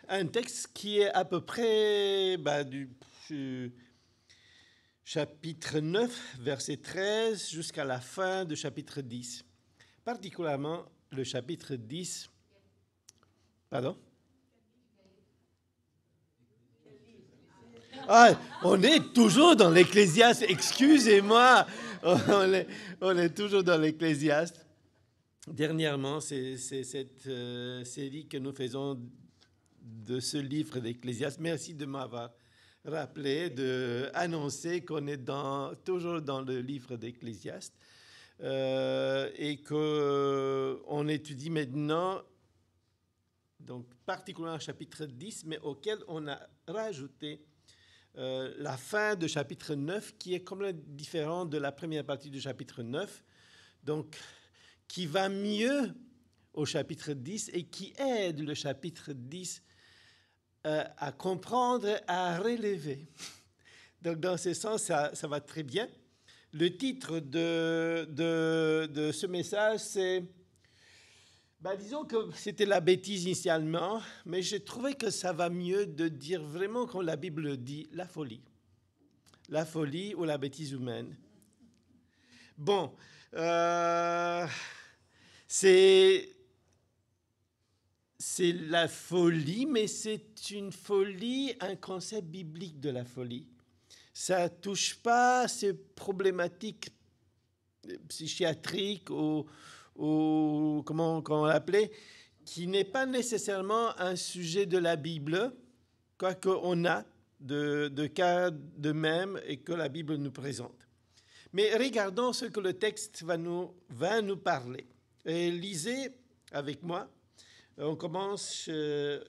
un texte qui est à peu près du chapitre 9, verset 13, jusqu'à la fin du chapitre 10. Particulièrement le chapitre 10. Pardon? Ah, on est toujours dans l'Ecclésiaste, excusez-moi. On est toujours dans l'Ecclésiaste. Dernièrement, c'est cette série que nous faisons de ce livre d'Ecclésiaste. Merci de m'avoir rappelé, d'annoncer qu'on est toujours dans le livre d'Ecclésiaste et qu'on étudie maintenant, donc particulièrement chapitre 10, mais auquel on a rajouté la fin du chapitre 9, qui est complètement différent de la première partie du chapitre 9, donc qui va mieux au chapitre 10 et qui aide le chapitre 10 à comprendre, à relever. Donc dans ce sens, ça va très bien. Le titre de ce message, c'est... disons que c'était la bêtise initialement, mais j'ai trouvé que ça va mieux de dire vraiment, comme la Bible dit, la folie. La folie ou la bêtise humaine. Bon, c'est la folie, mais c'est une folie, un concept biblique de la folie. Ça ne touche pas ces problématiques psychiatriques ou comment l'appelait, qui n'est pas nécessairement un sujet de la Bible, quoique on a de cas de même et que la Bible nous présente. Mais regardons ce que le texte va nous parler. Et lisez avec moi. On commence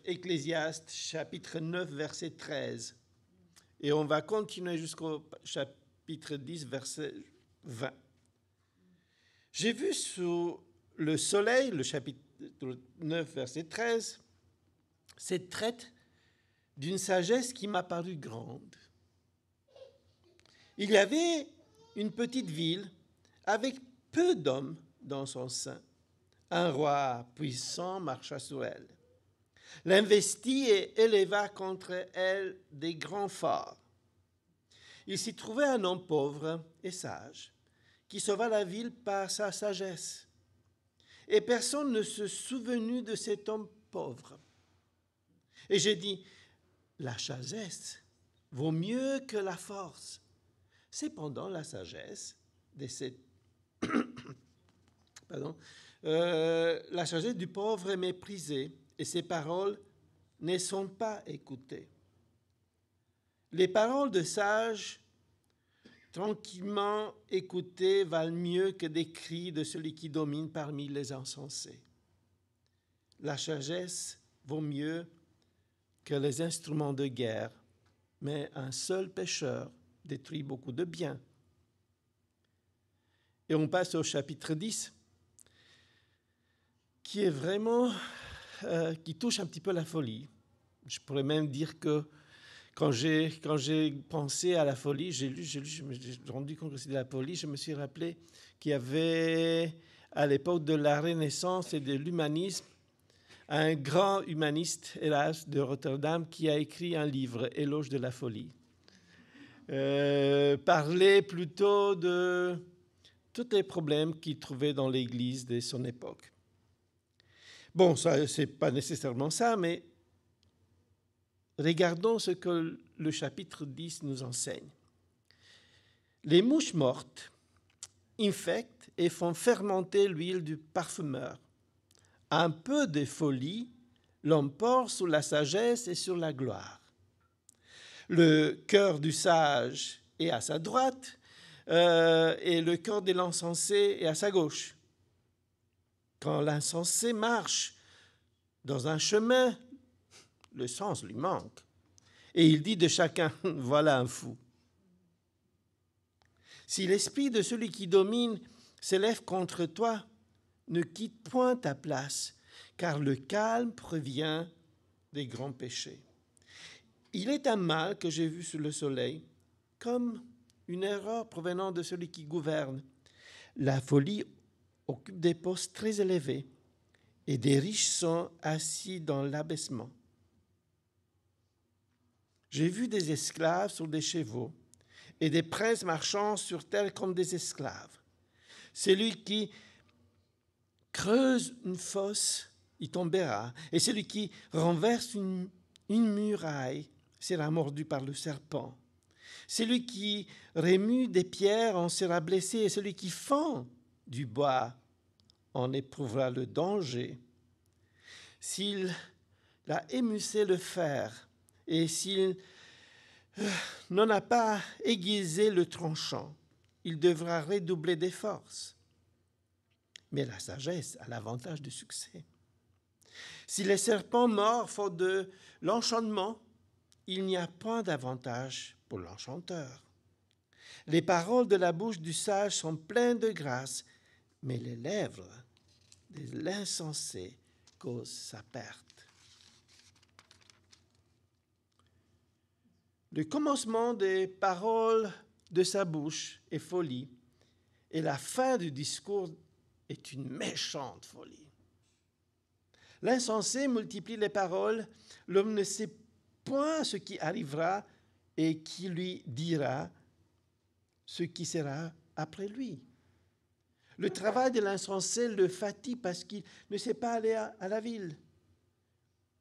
Ecclésiaste, chapitre 9, verset 13. Et on va continuer jusqu'au chapitre 10, verset 20. J'ai vu sous le soleil, le chapitre 9, verset 13, cette traite d'une sagesse qui m'a paru grande. Il y avait une petite ville avec peu d'hommes dans son sein. Un roi puissant marcha sur elle, l'investit et éleva contre elle des grands forts. Il s'y trouvait un homme pauvre et sage, qui sauva la ville par sa sagesse. Et personne ne se souvenu de cet homme pauvre. Et j'ai dit, la sagesse vaut mieux que la force. Cependant, la sagesse de cette... la sagesse du pauvre est méprisée et ses paroles ne sont pas écoutées. Les paroles de sages, tranquillement écoutées, valent mieux que des cris de celui qui domine parmi les insensés. La sagesse vaut mieux que les instruments de guerre, mais un seul pécheur détruit beaucoup de biens. Et on passe au chapitre 10, qui est vraiment, qui touche un petit peu la folie. Je pourrais même dire que quand j'ai pensé à la folie, je me suis rendu compte que c'était la folie, je me suis rappelé qu'il y avait, à l'époque de la Renaissance et de l'humanisme, un grand humaniste, hélas, de Rotterdam, qui a écrit un livre, Éloge de la folie. Parlait plutôt de tous les problèmes qu'il trouvait dans l'Église de son époque. Bon, ça, c'est pas nécessairement ça, mais regardons ce que le chapitre 10 nous enseigne. Les mouches mortes infectent et font fermenter l'huile du parfumeur. Un peu de folie l'emporte sur la sagesse et sur la gloire. Le cœur du sage est à sa droite et le cœur de l'insensé est à sa gauche. Quand l'insensé marche dans un chemin, le sens lui manque. Et il dit de chacun, voilà un fou. Si l'esprit de celui qui domine s'élève contre toi, ne quitte point ta place, car le calme provient des grands péchés. Il est un mal que j'ai vu sous le soleil, comme une erreur provenant de celui qui gouverne. La folie occupe des postes très élevés, et des riches sont assis dans l'abaissement. J'ai vu des esclaves sur des chevaux et des princes marchant sur terre comme des esclaves. Celui qui creuse une fosse, il tombera. Et celui qui renverse une muraille sera mordu par le serpent. Celui qui remue des pierres en sera blessé. Et celui qui fend du bois en éprouvera le danger. S'il a émoussé le fer et s'il n'en a pas aiguisé le tranchant, il devra redoubler des forces. Mais la sagesse a l'avantage du succès. Si les serpents mordent faute de l'enchantement, il n'y a point d'avantage pour l'enchanteur. Les paroles de la bouche du sage sont pleines de grâce, mais les lèvres de l'insensé causent sa perte. Le commencement des paroles de sa bouche est folie, et la fin du discours est une méchante folie. L'insensé multiplie les paroles, l'homme ne sait point ce qui arrivera et qui lui dira ce qui sera après lui. Le travail de l'insensé le fatigue parce qu'il ne sait pas aller à la ville.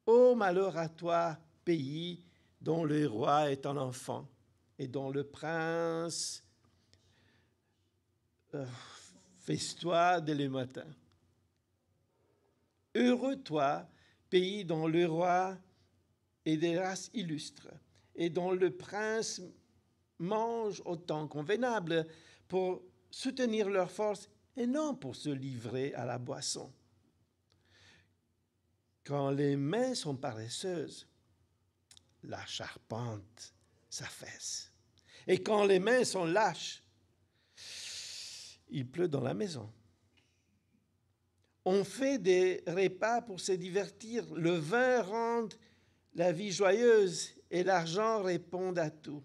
Ô malheur à toi, pays dont le roi est un enfant et dont le prince festoie dès le matin. Heureux toi, pays dont le roi est des races illustres et dont le prince mange au temps convenable pour soutenir leur force et non pour se livrer à la boisson. Quand les mains sont paresseuses, la charpente s'affaisse. Et quand les mains sont lâches, il pleut dans la maison. On fait des repas pour se divertir. Le vin rend la vie joyeuse et l'argent répond à tout.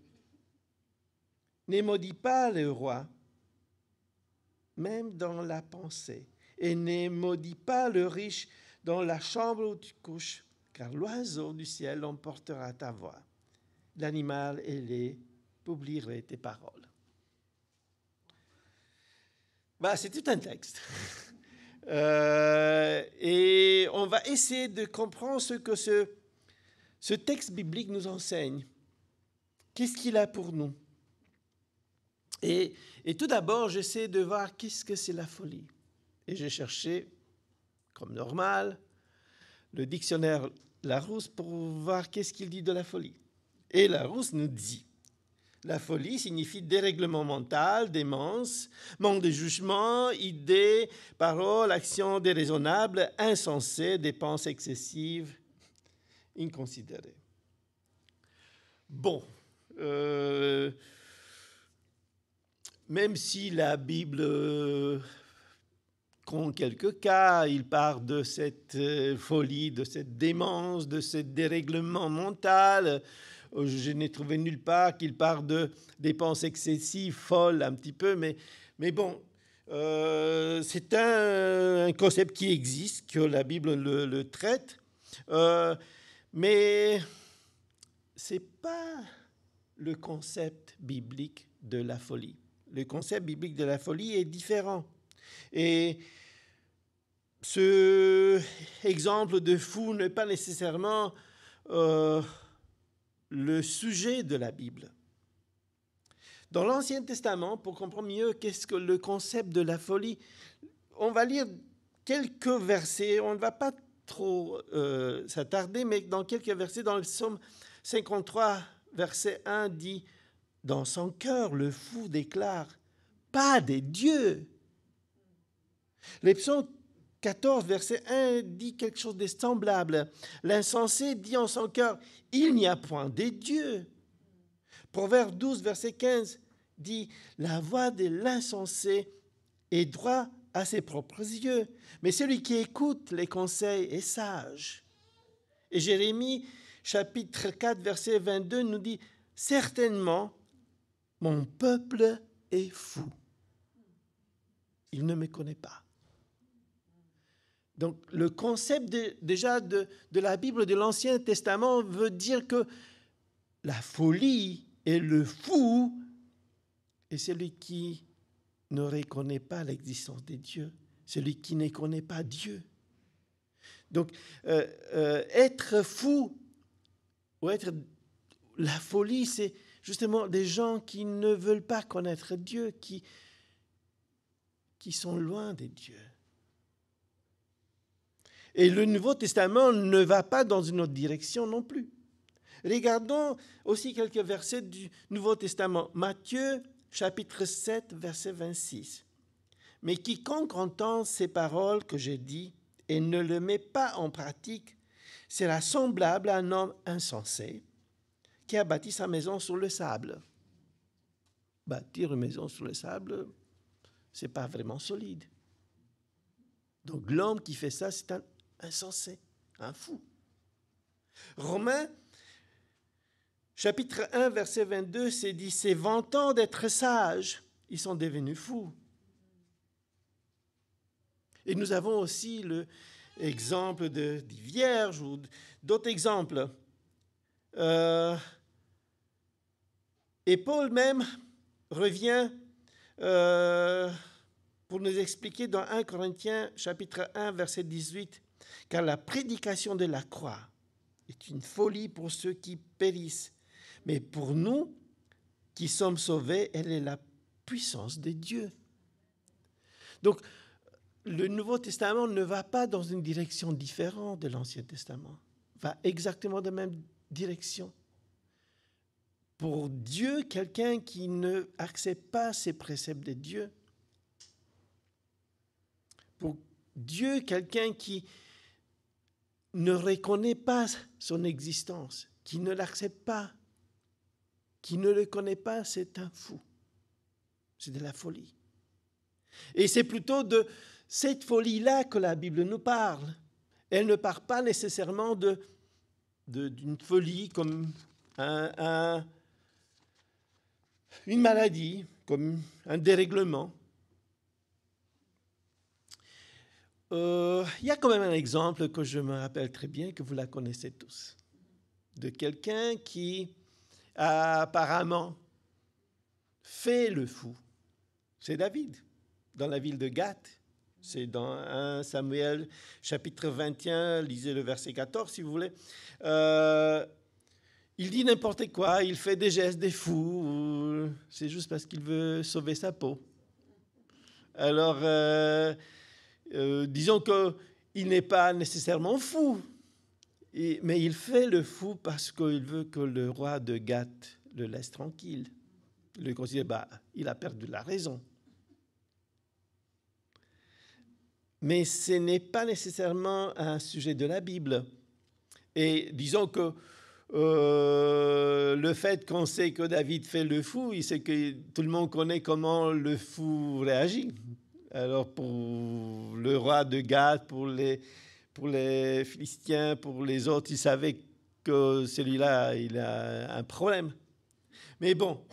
Ne maudis pas le roi, même dans la pensée, et ne maudis pas le riche dans la chambre où tu couches, car l'oiseau du ciel emportera ta voix. L'animal ailé publierait tes paroles. C'est tout un texte. Et on va essayer de comprendre ce que ce texte biblique nous enseigne. Qu'est-ce qu'il a pour nous? Et tout d'abord, j'essaie de voir qu'est-ce que c'est la folie. Et j'ai cherché, comme normal, le dictionnaire Larousse pour voir qu'est-ce qu'il dit de la folie. Et Larousse nous dit: la folie signifie dérèglement mental, démence, manque de jugement, idées, paroles, actions déraisonnables, insensées, dépenses excessives, inconsidérées. Bon, même si la Bible compte quelques cas, il parle de cette folie, de cette démence, de ce dérèglement mental. Je n'ai trouvé nulle part qu'il parle de dépenses excessives, folles un petit peu, mais bon, c'est un concept qui existe, que la Bible le traite, mais ce n'est pas le concept biblique de la folie. Le concept biblique de la folie est différent. Et ce exemple de fou n'est pas nécessairement le sujet de la Bible. Dans l'Ancien Testament, pour comprendre mieux qu'est-ce que le concept de la folie, on va lire quelques versets. On ne va pas trop s'attarder, mais dans quelques versets, dans le psaume 53, verset 1, dit: dans son cœur, le fou déclare: pas des dieux. Le psaume 14, verset 1, dit quelque chose de semblable. L'insensé dit en son cœur: il n'y a point de dieux. Proverbe 12, verset 15, dit: la voix de l'insensé est droit à ses propres yeux, mais celui qui écoute les conseils est sage. Et Jérémie, chapitre 4, verset 22, nous dit: certainement, mon peuple est fou. Il ne me connaît pas. Donc, le concept déjà de la Bible de l'Ancien Testament veut dire que la folie et le fou est celui qui ne reconnaît pas l'existence de Dieu, celui qui ne connaît pas Dieu. Donc, être fou ou être la folie, c'est justement des gens qui ne veulent pas connaître Dieu, qui sont loin de Dieu. Et le Nouveau Testament ne va pas dans une autre direction non plus. Regardons aussi quelques versets du Nouveau Testament. Matthieu, chapitre 7, verset 26. « Mais quiconque entend ces paroles que j'ai dites et ne les met pas en pratique, sera semblable à un homme insensé qui a bâti sa maison sur le sable. » Bâtir une maison sur le sable, ce n'est pas vraiment solide. Donc l'homme qui fait ça, c'est un insensé, un fou. Romains, chapitre 1, verset 22, c'est dit, « C'est vantant d'être sages, ils sont devenus fous. » Et nous avons aussi l'exemple des vierges ou d'autres exemples. Et Paul même revient pour nous expliquer dans 1 Corinthiens chapitre 1, verset 18, « Car la prédication de la croix est une folie pour ceux qui périssent, mais pour nous qui sommes sauvés, elle est la puissance de Dieu. » Donc, le Nouveau Testament ne va pas dans une direction différente de l'Ancien Testament, va exactement dans la même direction. Pour Dieu, quelqu'un qui ne accepte pas ces préceptes de Dieu, pour Dieu, quelqu'un qui ne reconnaît pas son existence, qui ne l'accepte pas, qui ne le connaît pas, c'est un fou. C'est de la folie. Et c'est plutôt de cette folie-là que la Bible nous parle. Elle ne parle pas nécessairement d'une folie comme une maladie, comme un dérèglement. Il y a quand même un exemple que je me rappelle très bien, que vous la connaissez tous, de quelqu'un qui a apparemment fait le fou. C'est David, dans la ville de Gath. C'est dans 1 Samuel, chapitre 21, lisez le verset 14 si vous voulez. Il dit n'importe quoi, il fait des gestes des fous, c'est juste parce qu'il veut sauver sa peau. Alors, disons qu'il n'est pas nécessairement fou, mais il fait le fou parce qu'il veut que le roi de Gath le laisse tranquille. Il le considère, il a perdu la raison. Mais ce n'est pas nécessairement un sujet de la Bible. Et disons que le fait qu'on sait que David fait le fou, c'est que tout le monde connaît comment le fou réagit. Alors pour le roi de Gath, pour les Philistins, pour les autres, ils savaient que celui-là, il a un problème. Mais bon,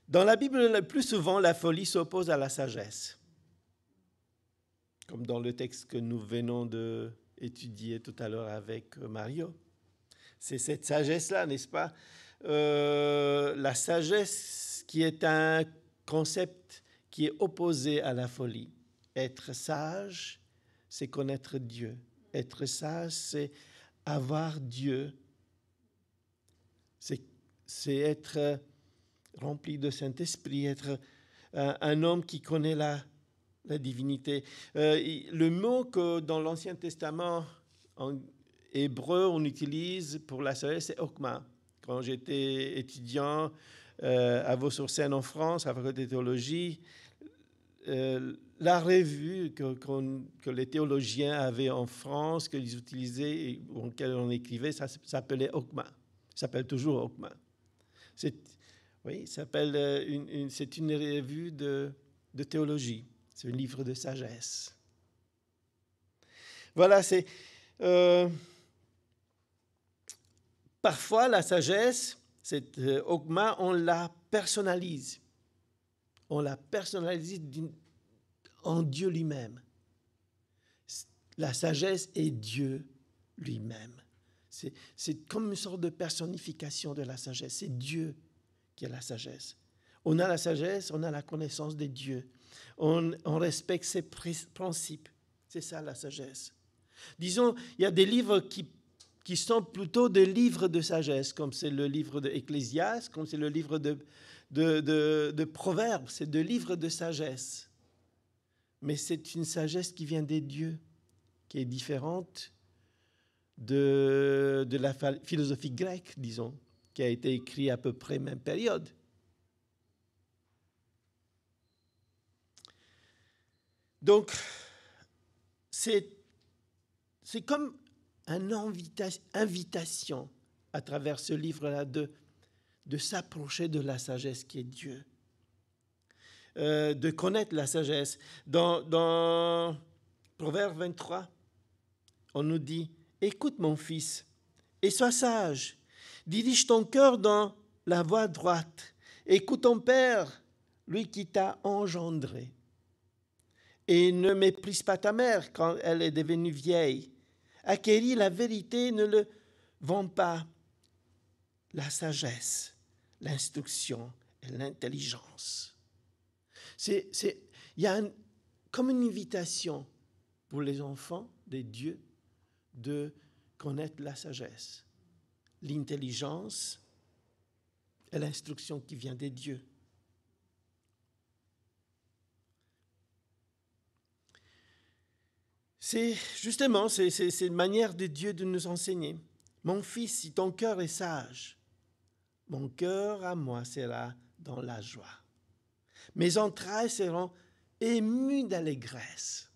dans la Bible, le plus souvent, la folie s'oppose à la sagesse. Comme dans le texte que nous venons d'étudier tout à l'heure avec Mario. C'est cette sagesse-là, n'est-ce pas? La sagesse qui est un concept qui est opposé à la folie. Être sage, c'est connaître Dieu. Être sage, c'est avoir Dieu. C'est être rempli de Saint-Esprit, être un homme qui connaît la divinité. Le mot que dans l'Ancien Testament, en hébreu, on utilise pour la sagesse, c'est Okma. Quand j'étais étudiant à Vaux-sur-Seine en France, à la faculté de théologie, la revue que les théologiens avaient en France, qu'ils utilisaient et en laquelle on écrivait, ça s'appelait Okma. Ça s'appelle toujours Okma. C'est une revue de théologie. C'est un livre de sagesse. Voilà, c'est... parfois, la sagesse, cette Okma, on la personnalise. On la personnalise en Dieu lui-même. La sagesse est Dieu lui-même. C'est comme une sorte de personnification de la sagesse. C'est Dieu qui est la sagesse. On a la sagesse, on a la connaissance de Dieu. On respecte ses principes. C'est ça la sagesse. Disons, il y a des livres qui sont plutôt des livres de sagesse, comme c'est le livre d'Ecclésiaste, comme c'est le livre de Proverbes. C'est des livres de sagesse. Mais c'est une sagesse qui vient des dieux, qui est différente de la philosophie grecque, disons, qui a été écrite à peu près même période. Donc, c'est comme une invitation à travers ce livre-là de s'approcher de la sagesse qui est Dieu, de connaître la sagesse. Dans Proverbe 23, on nous dit « Écoute mon fils et sois sage, dirige ton cœur dans la voie droite, écoute ton père, lui qui t'a engendré. Et ne méprise pas ta mère quand elle est devenue vieille. Acquérir la vérité, ne le vend pas. La sagesse, l'instruction et l'intelligence. Il y a comme une invitation pour les enfants des dieux de connaître la sagesse, l'intelligence et l'instruction qui vient des dieux. C'est justement une manière de Dieu de nous enseigner. Mon fils, si ton cœur est sage, mon cœur à moi sera dans la joie. Mes entrailles seront émues d'allégresse.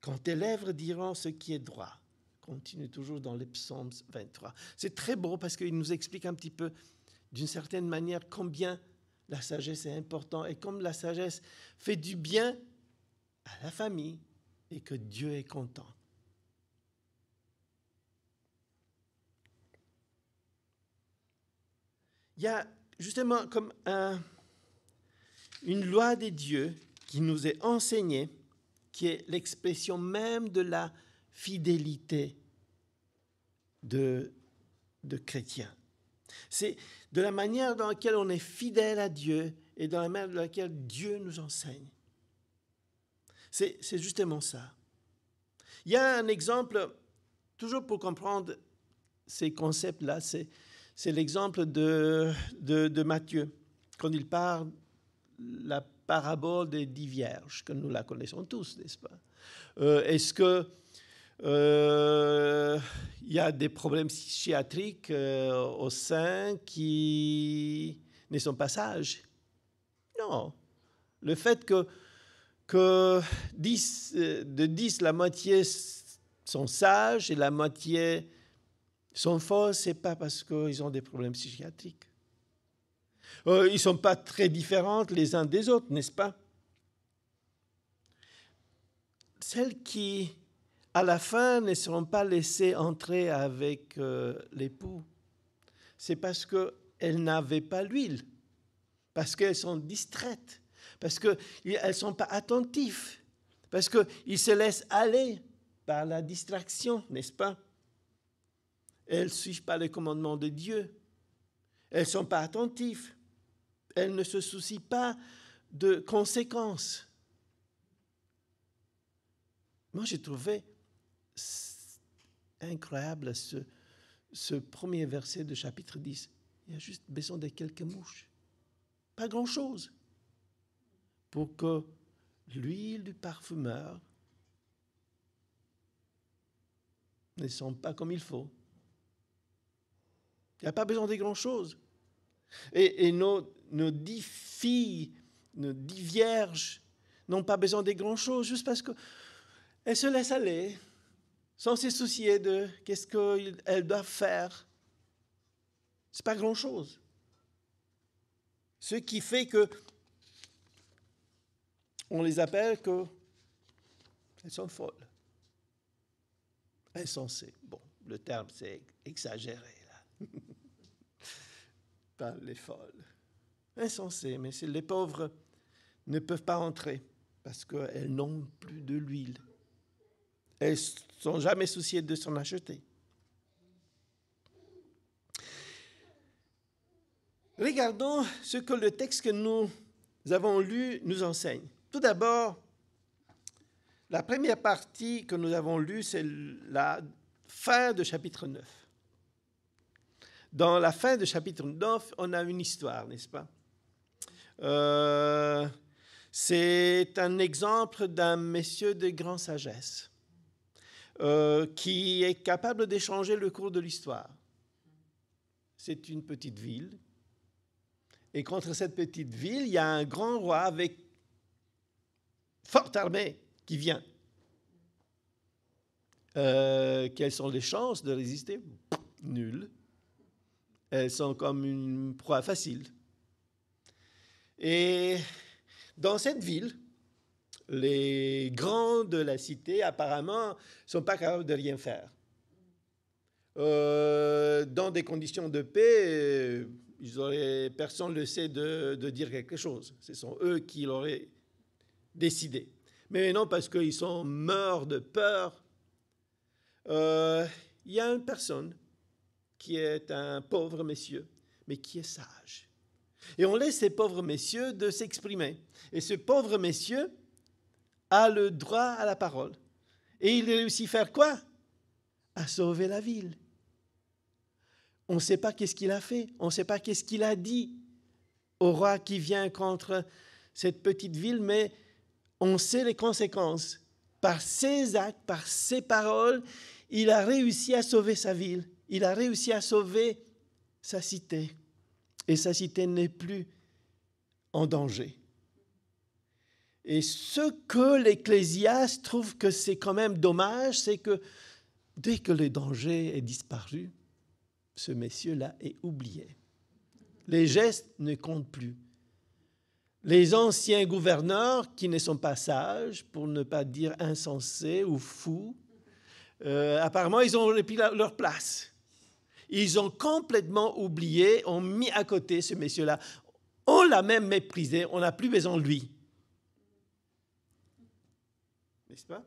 Quand tes lèvres diront ce qui est droit. Continue toujours dans les psaumes 23. C'est très beau parce qu'il nous explique un petit peu, d'une certaine manière, combien la sagesse est importante et comme la sagesse fait du bien à la famille, et que Dieu est content. Il y a justement comme une loi des dieux qui nous est enseignée, qui est l'expression même de la fidélité de chrétiens. C'est de la manière dans laquelle on est fidèle à Dieu et dans la manière dans laquelle Dieu nous enseigne. C'est justement ça. Il y a un exemple, toujours pour comprendre ces concepts-là, c'est l'exemple de Matthieu, quand il parle la parabole des 10 vierges, que nous la connaissons tous, n'est-ce pas? Est-ce que il y a des problèmes psychiatriques au sein qui ne sont pas sages? Non. Le fait que de 10, la moitié sont sages et la moitié sont fausses, ce n'est pas parce qu'ils ont des problèmes psychiatriques. Ils ne sont pas très différents les uns des autres, n'est-ce pas? Celles qui, à la fin, ne seront pas laissées entrer avec l'époux, c'est parce qu'elles n'avaient pas l'huile, parce qu'elles sont distraites, parce qu'elles ne sont pas attentives, parce qu'ils se laissent aller par la distraction, n'est-ce pas? Elles ne suivent pas les commandements de Dieu. Elles ne sont pas attentives. Elles ne se soucient pas de conséquences. Moi, j'ai trouvé incroyable ce premier verset de chapitre 10. Il y a juste besoin de quelques mouches. Pas grand-chose. Pour que l'huile du parfumeur ne sente pas comme il faut. Il n'y a pas besoin de grand-chose. Et nos 10 filles, nos 10 vierges n'ont pas besoin de grand-chose, juste parce qu'elles se laissent aller, sans se soucier de qu'est-ce qu'elles doivent faire. Ce n'est pas grand-chose. Ce qui fait que on les appelle qu'elles sont folles. Insensées. Bon, le terme, c'est exagéré, là. Pas les folles. Insensées, mais les pauvres ne peuvent pas entrer parce qu'elles n'ont plus de l'huile. Elles ne sont jamais souciées de s'en acheter. Regardons ce que le texte que nous avons lu nous enseigne. Tout d'abord, la première partie que nous avons lue, c'est la fin de chapitre 9. Dans la fin de chapitre 9, on a une histoire, n'est-ce pas? C'est un exemple d'un monsieur de grande sagesse qui est capable d'échanger le cours de l'histoire. C'est une petite ville. Et contre cette petite ville, il y a un grand roi avec forte armée qui vient. Quelles sont les chances de résister? Nulles. Elles sont comme une proie facile. Et dans cette ville, les grands de la cité, apparemment, ne sont pas capables de rien faire. Dans des conditions de paix, personne ne sait de dire quelque chose. Ce sont eux qui l'auraient décidé. Mais non, parce qu'ils sont morts de peur. Il y a une personne qui est un pauvre monsieur, mais qui est sage. Et on laisse ces pauvres messieurs de s'exprimer. Et ce pauvre monsieur a le droit à la parole. Et il réussit à faire quoi? À sauver la ville. On ne sait pas qu'est-ce qu'il a fait. On ne sait pas qu'est-ce qu'il a dit au roi qui vient contre cette petite ville, mais on sait les conséquences. Par ses actes, par ses paroles, il a réussi à sauver sa ville. Il a réussi à sauver sa cité. Et sa cité n'est plus en danger. Et ce que l'Ecclésiaste trouve que c'est quand même dommage, c'est que dès que le danger est disparu, ce monsieur-là est oublié. Les gestes ne comptent plus. Les anciens gouverneurs qui ne sont pas sages, pour ne pas dire insensés ou fous, apparemment, ils ont repris leur place. Ils ont complètement oublié, ont mis à côté ce monsieur-là. On l'a même méprisé, on n'a plus besoin de lui. N'est-ce pas?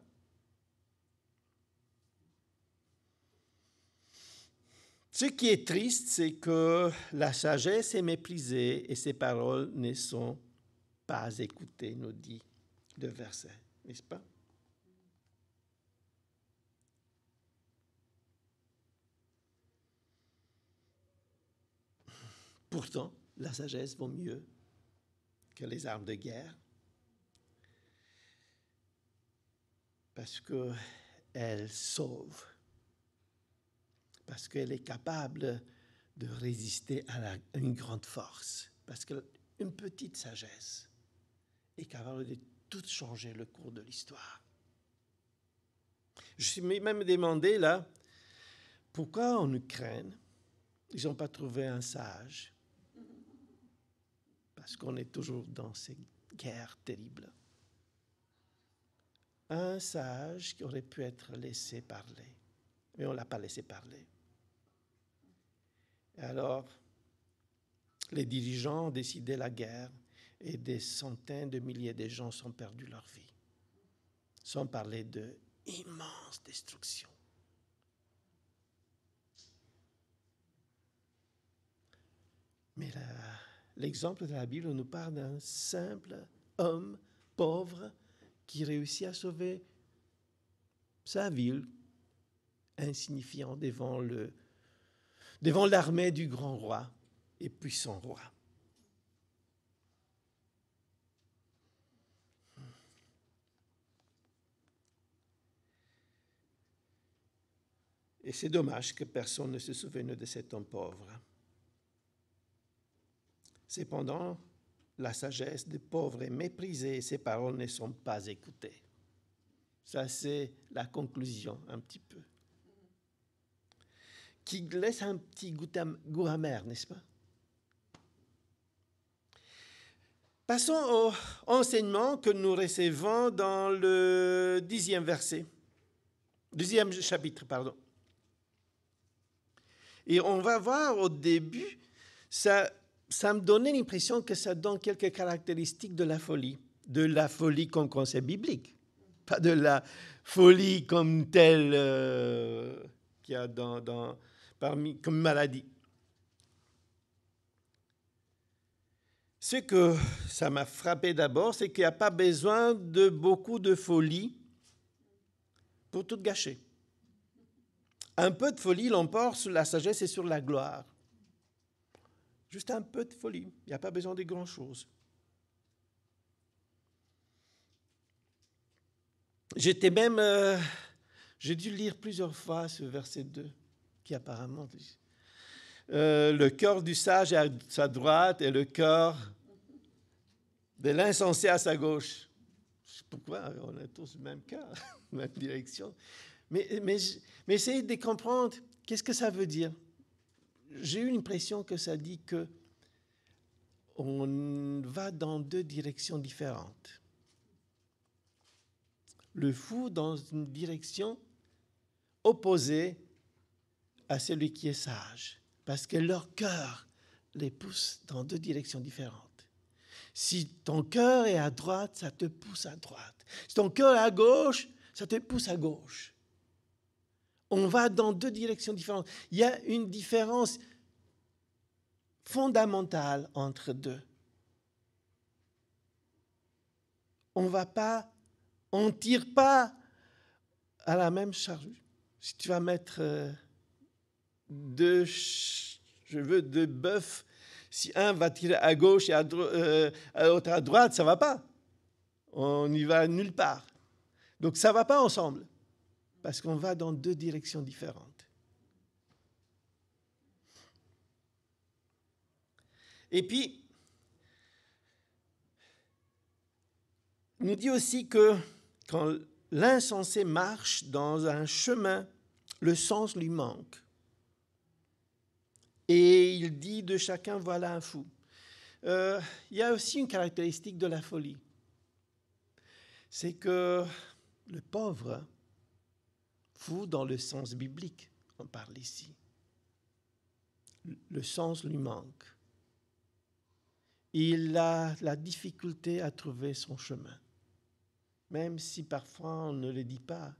Ce qui est triste, c'est que la sagesse est méprisée et ses paroles ne sont pas écoutées, nous dit le verset. N'est-ce pas? Pourtant, la sagesse vaut mieux que les armes de guerre parce qu'elle sauve, parce qu'elle est capable de résister à une grande force, parce qu'une petite sagesse est capable de tout changer le cours de l'histoire. Je me suis même demandé là, pourquoi en Ukraine, ils n'ont pas trouvé un sage? Parce qu'on est toujours dans ces guerres terribles. Un sage qui aurait pu être laissé parler, mais on ne l'a pas laissé parler. Et alors, les dirigeants ont décidé la guerre et des centaines de milliers de gens ont perdu leur vie, sans parler d'immense destruction. Mais l'exemple de la Bible nous parle d'un simple homme pauvre qui réussit à sauver sa ville, insignifiant devant l'armée du grand roi et puissant roi. Et c'est dommage que personne ne se souvienne de cet homme pauvre. Cependant, la sagesse des pauvres est méprisée et ses paroles ne sont pas écoutées. Ça, c'est la conclusion, un petit peu. Qui laisse un petit goût amer, n'est-ce pas? Passons au enseignement que nous recevons dans le 10e chapitre. Et on va voir au début, ça me donnait l'impression que ça donne quelques caractéristiques de la folie comme concept biblique. pas de la folie comme telle qu'il y a comme maladie. Ce que ça m'a frappé d'abord, c'est qu'il n'y a pas besoin de beaucoup de folie pour tout gâcher. Un peu de folie l'emporte sur la sagesse et sur la gloire. Juste un peu de folie, il n'y a pas besoin de grand-chose. J'ai dû lire plusieurs fois ce verset 2, qui apparemment dit le cœur du sage est à sa droite et le cœur de l'insensé à sa gauche. Pourquoi? On a tous le même cœur, même direction. Mais essayez de comprendre qu'est-ce que ça veut dire. J'ai eu l'impression que ça dit que on va dans deux directions différentes. Le fou dans une direction opposée à celui qui est sage, parce que leur cœur les pousse dans deux directions différentes. Si ton cœur est à droite, ça te pousse à droite. Si ton cœur est à gauche, ça te pousse à gauche. On va dans deux directions différentes. Il y a une différence fondamentale entre deux. On ne tire pas à la même charge. Si tu vas mettre deux bœufs, si un va tirer à gauche et l'autre à droite, ça ne va pas. On n'y va nulle part. Donc ça ne va pas ensemble, parce qu'on va dans deux directions différentes. Et puis, il nous dit aussi que quand l'insensé marche dans un chemin, le sens lui manque. Et il dit de chacun, voilà un fou. Il y a aussi une caractéristique de la folie. C'est que le pauvre, fou dans le sens biblique, on parle ici, le sens lui manque. Il a la difficulté à trouver son chemin. Même si parfois on ne le dit pas.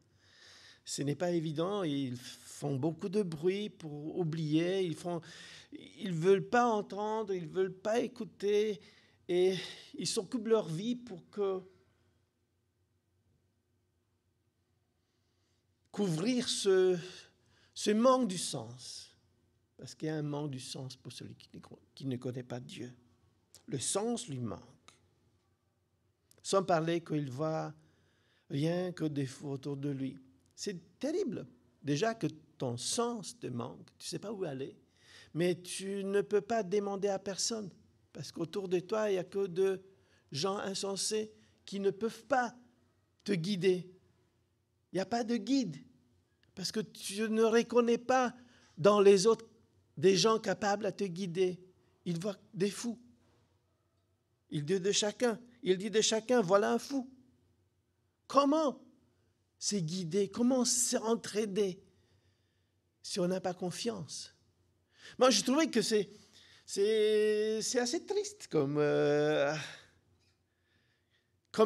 Ce n'est pas évident, ils font beaucoup de bruit pour oublier, ils ne veulent pas entendre, ils ne veulent pas écouter, et ils s'occupent de leur vie pour couvrir ce manque du sens. Parce qu'il y a un manque du sens pour celui qui ne connaît pas Dieu. Le sens lui manque. Sans parler qu'il voit rien que des défauts autour de lui. C'est terrible. Déjà que ton sens te manque, tu ne sais pas où aller, mais tu ne peux pas demander à personne, parce qu'autour de toi, il n'y a que de gens insensés qui ne peuvent pas te guider. Il n'y a pas de guide, parce que tu ne reconnais pas dans les autres des gens capables à te guider. Ils voient des fous. Il dit de chacun, voilà un fou. Comment c'est guider? Comment s'entraider si on n'a pas confiance? Moi, je trouvais que c'est assez triste comme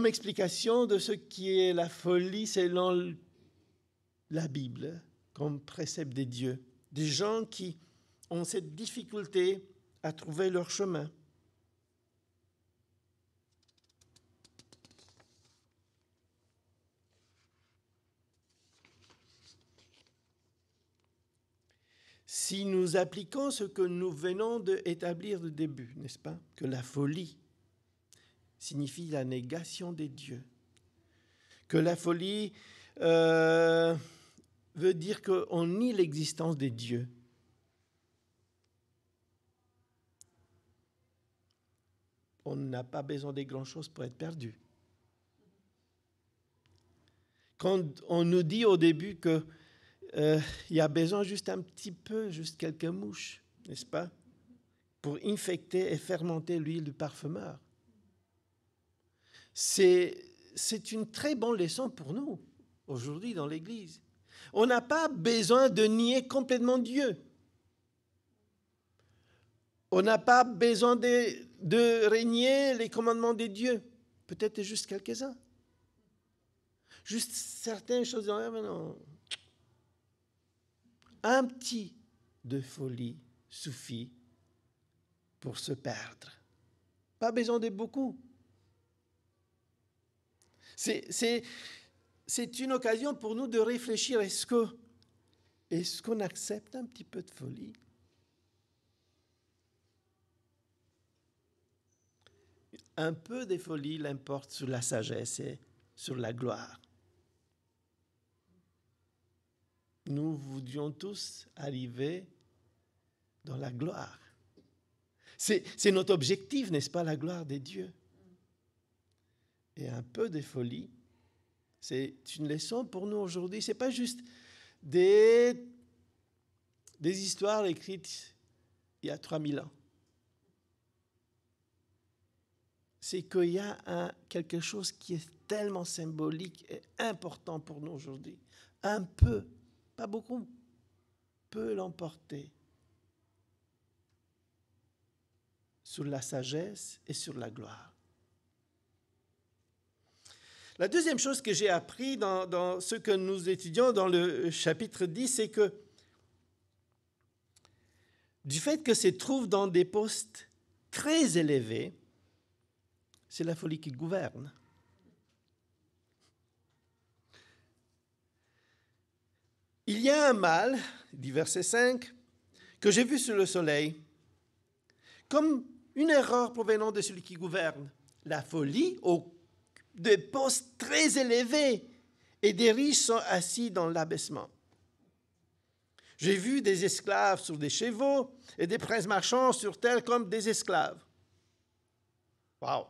explication de ce qui est la folie selon la Bible, comme précepte des dieux. Des gens qui ont cette difficulté à trouver leur chemin. Si nous appliquons ce que nous venons d'établir au début, n'est-ce pas? Que la folie signifie la négation des dieux. Que la folie veut dire qu'on nie l'existence des dieux. On n'a pas besoin de grand-chose pour être perdu. Quand on nous dit au début que il y a besoin juste un petit peu, juste quelques mouches, n'est-ce pas, pour infecter et fermenter l'huile du parfumeur. C'est une très bonne leçon pour nous, aujourd'hui, dans l'Église. On n'a pas besoin de nier complètement Dieu. On n'a pas besoin de régner les commandements de Dieu. Peut-être juste quelques-uns. Juste certaines choses, mais non. Un petit de folie suffit pour se perdre. Pas besoin de beaucoup. C'est une occasion pour nous de réfléchir. Est-ce qu'on accepte un petit peu de folie? Un peu de folie l'importe sur la sagesse et sur la gloire. Nous voudrions tous arriver dans la gloire. C'est notre objectif, n'est-ce pas, la gloire de Dieu. Et un peu de folie, c'est une leçon pour nous aujourd'hui. Ce n'est pas juste des histoires écrites il y a 3000 ans. C'est qu'il y a quelque chose qui est tellement symbolique et important pour nous aujourd'hui. Un peu, pas beaucoup, peut l'emporter sur la sagesse et sur la gloire. La deuxième chose que j'ai appris dans ce que nous étudions dans le chapitre 10, c'est que du fait que se trouve dans des postes très élevés, c'est la folie qui gouverne. Il y a un mal, dit verset 5, que j'ai vu sur le soleil, comme une erreur provenant de celui qui gouverne. La folie des postes très élevés et des riches sont assis dans l'abaissement. J'ai vu des esclaves sur des chevaux et des princes marchands sur terre comme des esclaves. Waouh,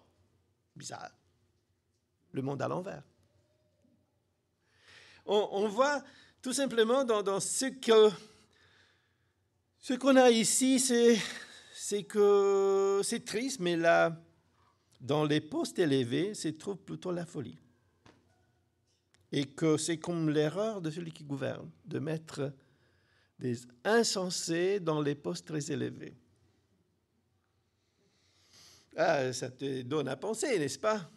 bizarre. Le monde à l'envers. On voit tout simplement dans ce qu'on a ici, c'est que c'est triste, mais là, dans les postes élevés, se trouve plutôt la folie. Et que c'est comme l'erreur de celui qui gouverne, de mettre des insensés dans les postes très élevés. Ah, ça te donne à penser, n'est-ce pas,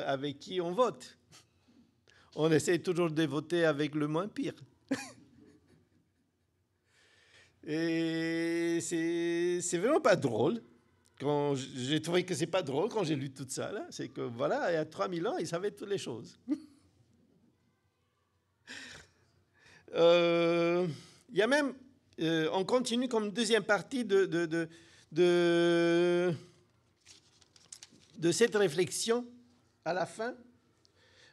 avec qui on vote. On essaie toujours de voter avec le moins pire. Et c'est vraiment pas drôle. J'ai trouvé que c'est pas drôle quand j'ai lu tout ça. Là. C'est que voilà, il y a 3000 ans, ils savaient toutes les choses. Il y a même, on continue comme deuxième partie de cette réflexion à la fin.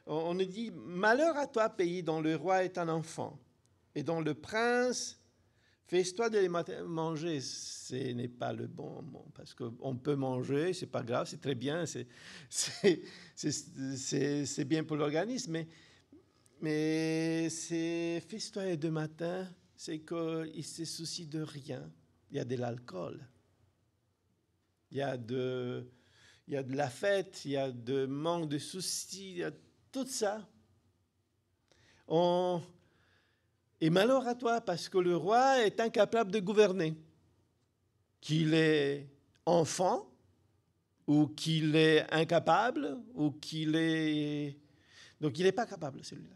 On nous dit, malheur à toi, pays dont le roi est un enfant et dont le prince fais-toi de les manger. Ce n'est pas le bon mot, parce qu'on peut manger, c'est pas grave, c'est très bien, c'est bien pour l'organisme, mais c'est fais-toi de matin, c'est qu'il se soucie de rien. Il y a de l'alcool, il y a de la fête, il y a de manque de soucis, il y a tout ça. Et malheur à toi, parce que le roi est incapable de gouverner. Qu'il est enfant, ou qu'il est incapable, ou qu'il est... Donc il n'est pas capable, celui-là.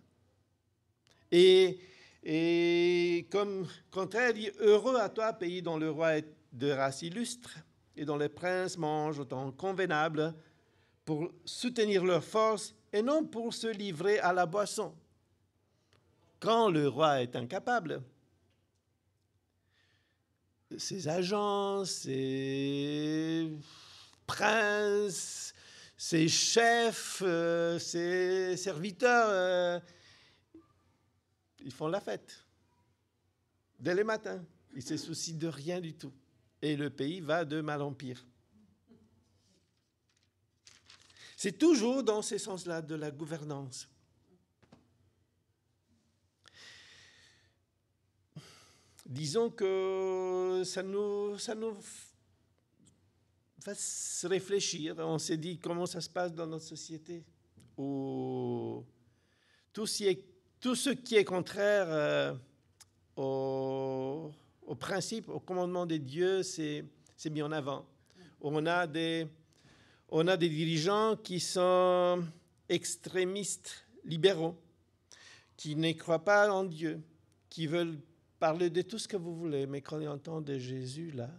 Et comme contraire, il dit, heureux à toi, pays dont le roi est de race illustre, et dont les princes mangent au temps convenable, pour soutenir leur force, et non pour se livrer à la boisson. Quand le roi est incapable, ses agents, ses princes, ses chefs, ses serviteurs, ils font la fête dès le matin. Ils ne se soucient de rien du tout. Et le pays va de mal en pire. C'est toujours dans ce sens-là de la gouvernance. Disons que ça nous fasse réfléchir. On s'est dit comment ça se passe dans notre société. Où tout ce qui est contraire au principe, au commandement de Dieu, c'est mis en avant. On a des dirigeants qui sont extrémistes libéraux qui ne croient pas en Dieu, qui veulent parler de tout ce que vous voulez, mais quand ils entendent Jésus là,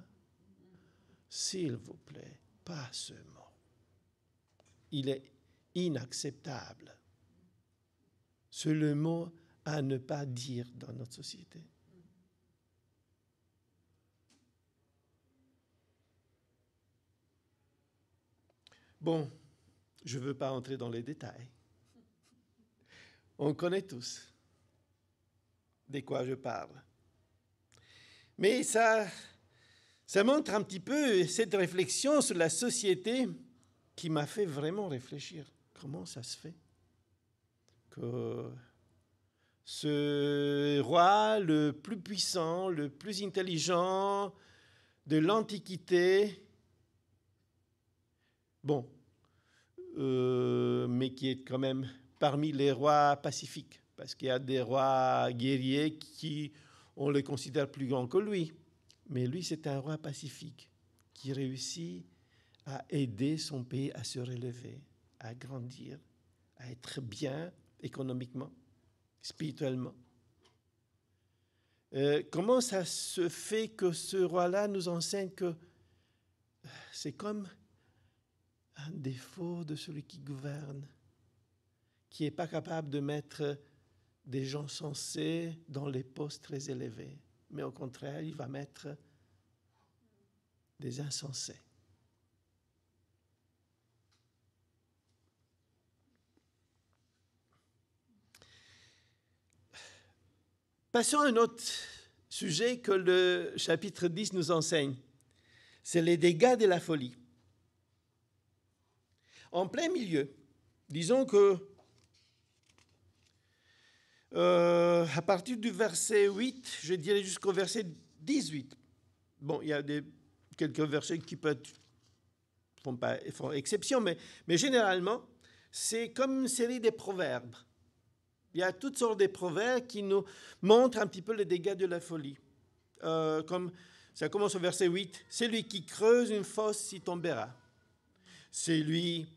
s'il vous plaît, pas ce mot. Il est inacceptable. C'est le mot à ne pas dire dans notre société. Bon, je ne veux pas entrer dans les détails. On connaît tous de quoi je parle. Mais ça montre un petit peu cette réflexion sur la société qui m'a fait vraiment réfléchir. Comment ça se fait que ce roi le plus puissant, le plus intelligent de l'Antiquité, mais qui est quand même parmi les rois pacifiques, parce qu'il y a des rois guerriers qui, on les considère plus grands que lui. Mais lui, c'est un roi pacifique qui réussit à aider son pays à se relever, à grandir, à être bien économiquement, spirituellement. Comment ça se fait que ce roi-là nous enseigne que c'est comme un défaut de celui qui gouverne, qui n'est pas capable de mettre des gens sensés dans les postes très élevés, mais au contraire, il va mettre des insensés. Passons à un autre sujet que le chapitre 10 nous enseigne. C'est les dégâts de la folie. En plein milieu, disons que à partir du verset 8, je dirais jusqu'au verset 18. Bon, il y a quelques versets qui font exception, mais généralement, c'est comme une série de proverbes. Il y a toutes sortes de proverbes qui nous montrent un petit peu les dégâts de la folie. Comme ça commence au verset 8. « Celui qui creuse une fosse y tombera. Celui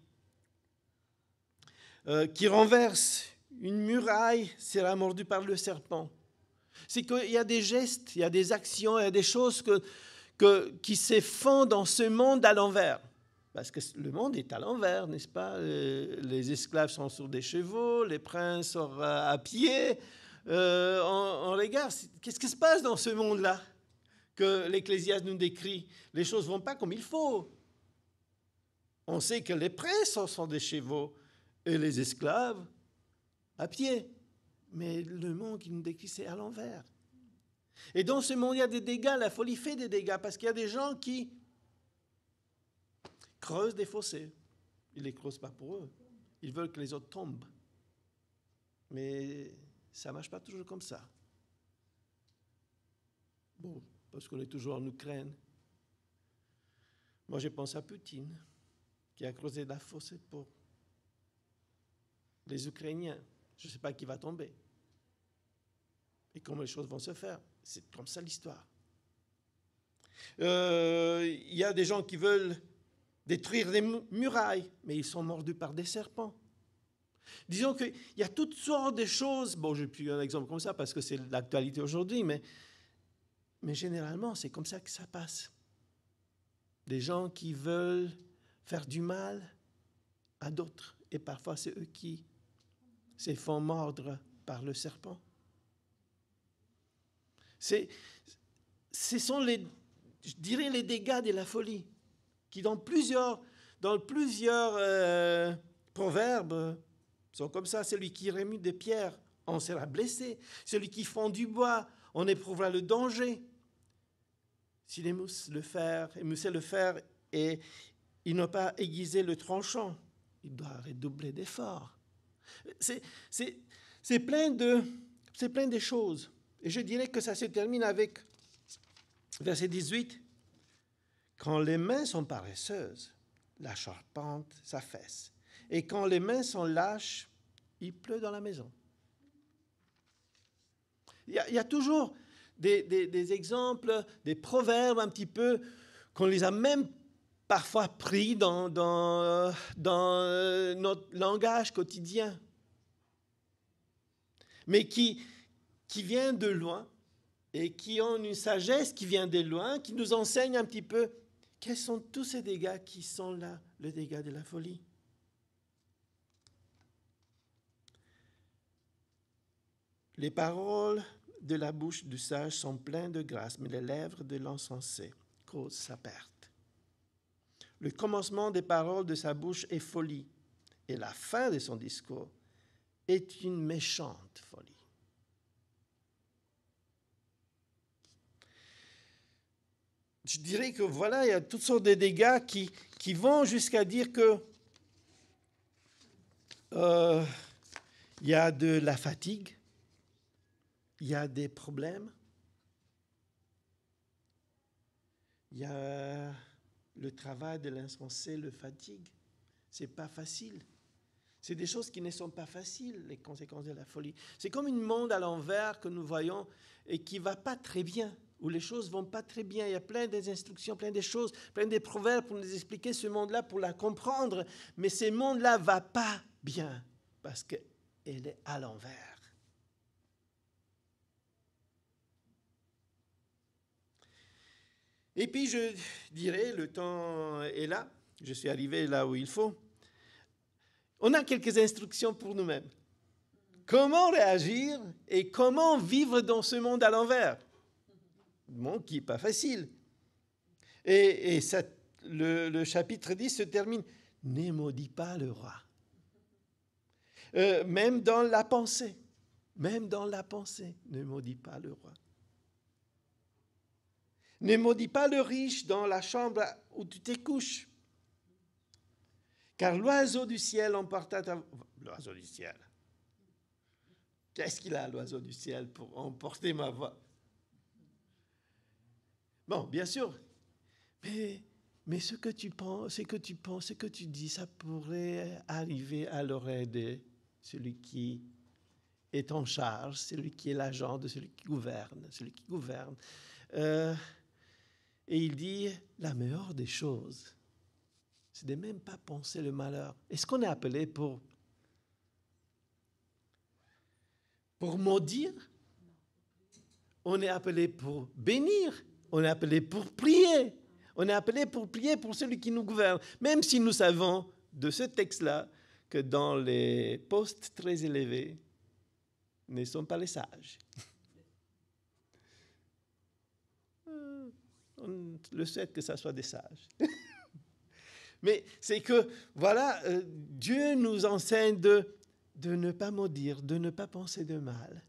qui renverse une muraille sera mordu par le serpent. » C'est qu'il y a des gestes, il y a des actions, il y a des choses qui se font dans ce monde à l'envers. Parce que le monde est à l'envers, n'est-ce pas? Les esclaves sont sur des chevaux, les princes sont à pied. On regarde, qu'est-ce qui se passe dans ce monde-là que l'Ecclésiaste nous décrit? Les choses ne vont pas comme il faut. On sait que les princes sont des chevaux et les esclaves à pied. Mais le monde qui nous décrit, c'est à l'envers. Et dans ce monde, il y a des dégâts, la folie fait des dégâts, parce qu'il y a des gens qui creusent des fossés. Ils ne les creusent pas pour eux. Ils veulent que les autres tombent. Mais ça ne marche pas toujours comme ça. Bon, parce qu'on est toujours en Ukraine. Moi, je pense à Poutine, qui a creusé la fossée pour les Ukrainiens. Je ne sais pas qui va tomber. Et comment les choses vont se faire. C'est comme ça l'histoire. Il y a des gens qui veulent détruire des murailles, mais ils sont mordus par des serpents. Disons qu'il y a toutes sortes de choses. Bon, je n'ai plus un exemple comme ça parce que c'est l'actualité aujourd'hui, mais généralement, c'est comme ça que ça passe. Des gens qui veulent faire du mal à d'autres. Et parfois, c'est eux qui se font mordre par le serpent. Ce sont je dirais, les dégâts de la folie qui, dans plusieurs proverbes, sont comme ça. Celui qui remue des pierres, on sera blessé. Celui qui fend du bois, on éprouvera le danger. S'il émousse le fer et il n'a pas aiguisé le tranchant, il doit redoubler d'efforts. C'est plein de choses. Et je dirais que ça se termine avec verset 18. Quand les mains sont paresseuses, la charpente s'affaisse. Et quand les mains sont lâches, il pleut dans la maison. Il y a toujours des exemples, des proverbes un petit peu, qu'on ne les a même parfois pris dans notre langage quotidien, mais qui vient de loin et qui ont une sagesse qui vient de loin, qui nous enseigne un petit peu quels sont tous ces dégâts qui sont là, le dégât de la folie. Les paroles de la bouche du sage sont pleines de grâce, mais les lèvres de l'insensé causent sa perte. Le commencement des paroles de sa bouche est folie, et la fin de son discours est une méchante folie. Je dirais que voilà, il y a toutes sortes de dégâts qui vont jusqu'à dire que il y a de la fatigue, il y a des problèmes, il y a le travail de l'insensé, le fatigue. C'est pas facile. C'est des choses qui ne sont pas faciles, les conséquences de la folie. C'est comme un monde à l'envers que nous voyons et qui ne va pas très bien, où les choses ne vont pas très bien. Il y a plein d'instructions, plein de choses, plein de proverbes pour nous expliquer ce monde-là, pour la comprendre. Mais ce monde-là ne va pas bien parce qu'elle est à l'envers. Et puis je dirais, le temps est là, je suis arrivé là où il faut. On a quelques instructions pour nous-mêmes. Comment réagir et comment vivre dans ce monde à l'envers? Monde qui n'est pas facile. Et ça, le chapitre 10 se termine « Ne maudis pas le roi ». Même dans la pensée, ne maudis pas le roi. Ne maudis pas le riche dans la chambre où tu te couches. Car l'oiseau du ciel emporta ta... L'oiseau du ciel. Qu'est-ce qu'il a, l'oiseau du ciel, pour emporter ma voix? Bon, bien sûr. Mais ce que tu penses, ce que tu dis, ça pourrait arriver à l'oreille de celui qui est en charge, celui qui est l'agent de celui qui gouverne. Et il dit, la meilleure des choses, c'est de même pas penser le malheur. Est-ce qu'on est appelé pour maudire? On est appelé pour bénir. On est appelé pour prier. On est appelé pour prier pour celui qui nous gouverne. Même si nous savons de ce texte-là que dans les postes très élevés ne sont pas les sages. On le souhaite que ça soit des sages. Mais c'est que, voilà, Dieu nous enseigne de ne pas maudire, de ne pas penser de mal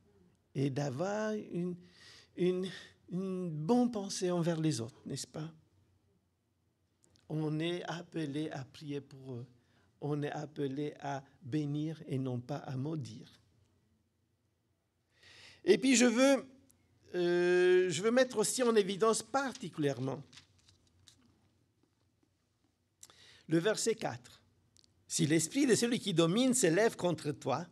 et d'avoir une bonne pensée envers les autres, n'est-ce pas? On est appelé à prier pour eux. On est appelé à bénir et non pas à maudire. Et puis je veux mettre aussi en évidence particulièrement le verset 4. Si l'esprit de celui qui domine s'élève contre toi,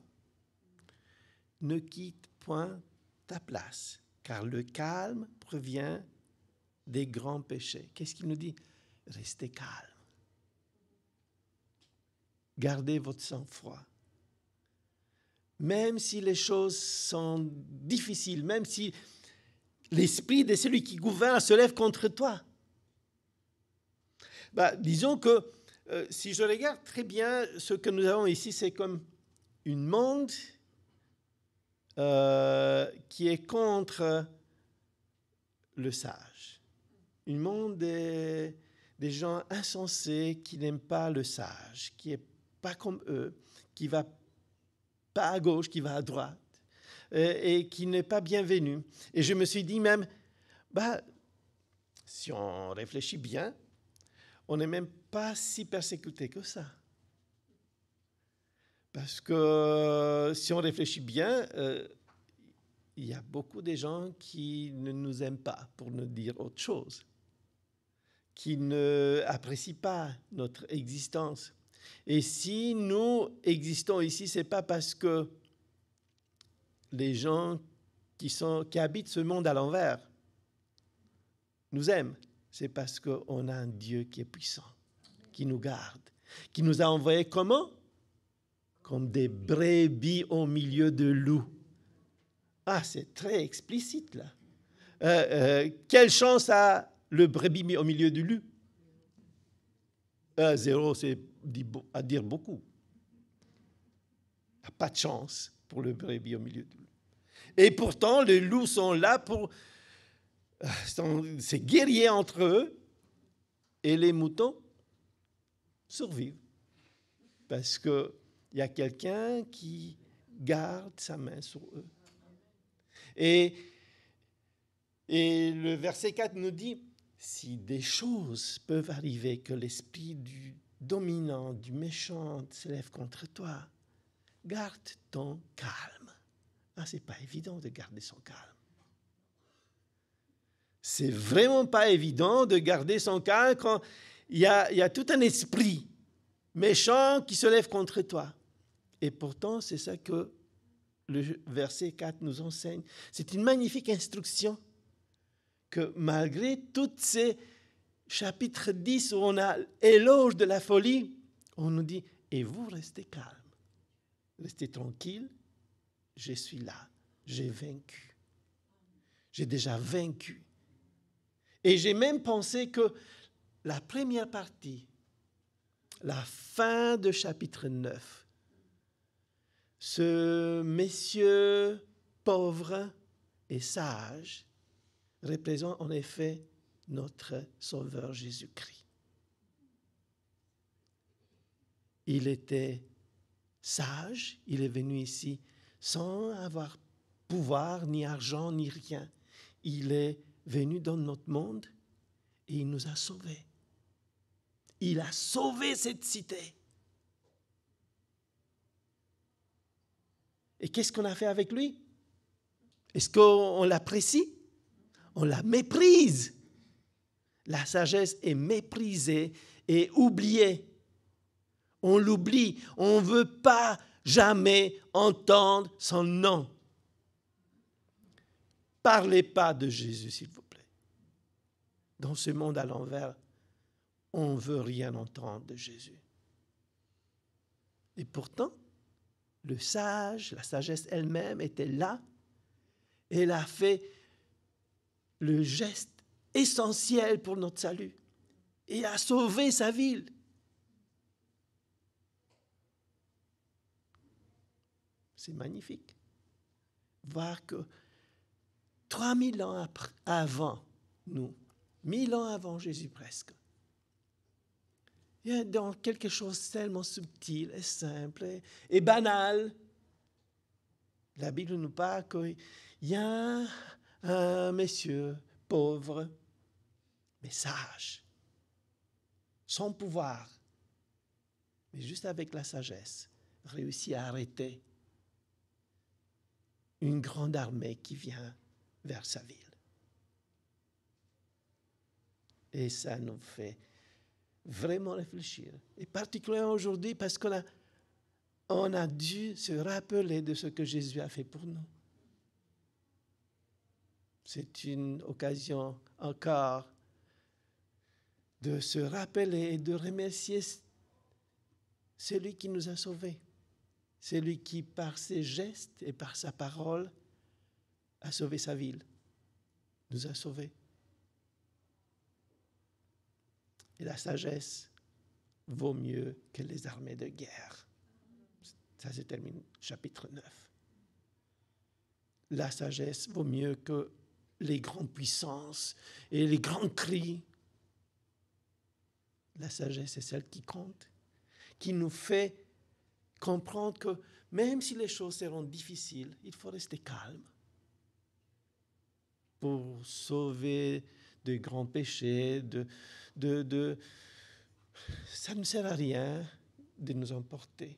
ne quitte point ta place, car le calme provient des grands péchés. Qu'est-ce qu'il nous dit? Restez calme. Gardez votre sang-froid. Même si les choses sont difficiles, même si l'esprit de celui qui gouverne se lève contre toi. Disons que si je regarde très bien ce que nous avons ici, c'est comme une monde qui est contre le sage. Une monde des gens insensés qui n'aiment pas le sage, qui n'est pas comme eux, qui va pas à gauche, qui va à droite, et qui n'est pas bienvenu. Et je me suis dit même, si on réfléchit bien, on n'est même pas si persécuté que ça. Parce que si on réfléchit bien, il y a beaucoup de gens qui ne nous aiment pas, pour ne dire autre chose, qui ne apprécient pas notre existence. Et si nous existons ici, ce n'est pas parce que les gens qui habitent ce monde à l'envers nous aiment, c'est parce qu'on a un Dieu qui est puissant. qui nous garde, qui nous a envoyés comment? Comme des brebis au milieu de loups. Ah, c'est très explicite là. Quelle chance a le brebis au milieu du loup? Zéro, c'est à dire beaucoup. Il n'y a pas de chance pour le brebis au milieu du loup. Et pourtant, les loups sont là pour se guerrier entre eux et les moutons survivent. Parce qu'il y a quelqu'un qui garde sa main sur eux. Et le verset 4 nous dit, si des choses peuvent arriver, que l'esprit du dominant, du méchant se lève contre toi, garde ton calme. Ah, c'est pas évident de garder son calme. C'est vraiment pas évident de garder son calme quand il y a tout un esprit méchant qui se lève contre toi. Et pourtant, c'est ça que le verset 4 nous enseigne. C'est une magnifique instruction que malgré tous ces chapitres 10 où on a éloge de la folie, on nous dit, et vous restez calme, restez tranquille, je suis là, j'ai vaincu. J'ai déjà vaincu. Et j'ai même pensé que la première partie, la fin de chapitre 9, ce monsieur pauvre et sage représente en effet notre Sauveur Jésus-Christ. Il était sage, il est venu ici sans avoir pouvoir, ni argent, ni rien. Il est venu dans notre monde et il nous a sauvés. Il a sauvé cette cité. Et qu'est-ce qu'on a fait avec lui? Est-ce qu'on l'apprécie? On la méprise. La sagesse est méprisée et oubliée. On l'oublie. On ne veut pas jamais entendre son nom. Parlez pas de Jésus, s'il vous plaît. Dans ce monde à l'envers, on ne veut rien entendre de Jésus. Et pourtant, le sage, la sagesse elle-même était là. Elle a fait le geste essentiel pour notre salut et a sauvé sa ville. C'est magnifique. Voir que 3000 ans avant nous, 1000 ans avant Jésus presque, il y a dans quelque chose de tellement subtil et simple et banal. La Bible nous parle qu'il y a un monsieur pauvre, mais sage, sans pouvoir, mais juste avec la sagesse, réussit à arrêter une grande armée qui vient vers sa ville. Et ça nous fait vraiment réfléchir. Et particulièrement aujourd'hui, parce qu'on a dû se rappeler de ce que Jésus a fait pour nous. C'est une occasion encore de se rappeler et de remercier celui qui nous a sauvés. Celui qui, par ses gestes et par sa parole, a sauvé sa ville, nous a sauvés. Et la sagesse vaut mieux que les armées de guerre. Ça se termine chapitre 9. La sagesse vaut mieux que les grandes puissances et les grands cris. La sagesse est celle qui compte, qui nous fait comprendre que même si les choses seront difficiles, il faut rester calme pour sauver de grands péchés. Ça ne sert à rien de nous emporter.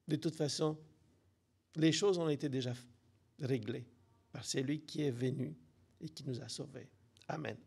De toute façon, les choses ont été déjà réglées par celui qui est venu et qui nous a sauvés. Amen.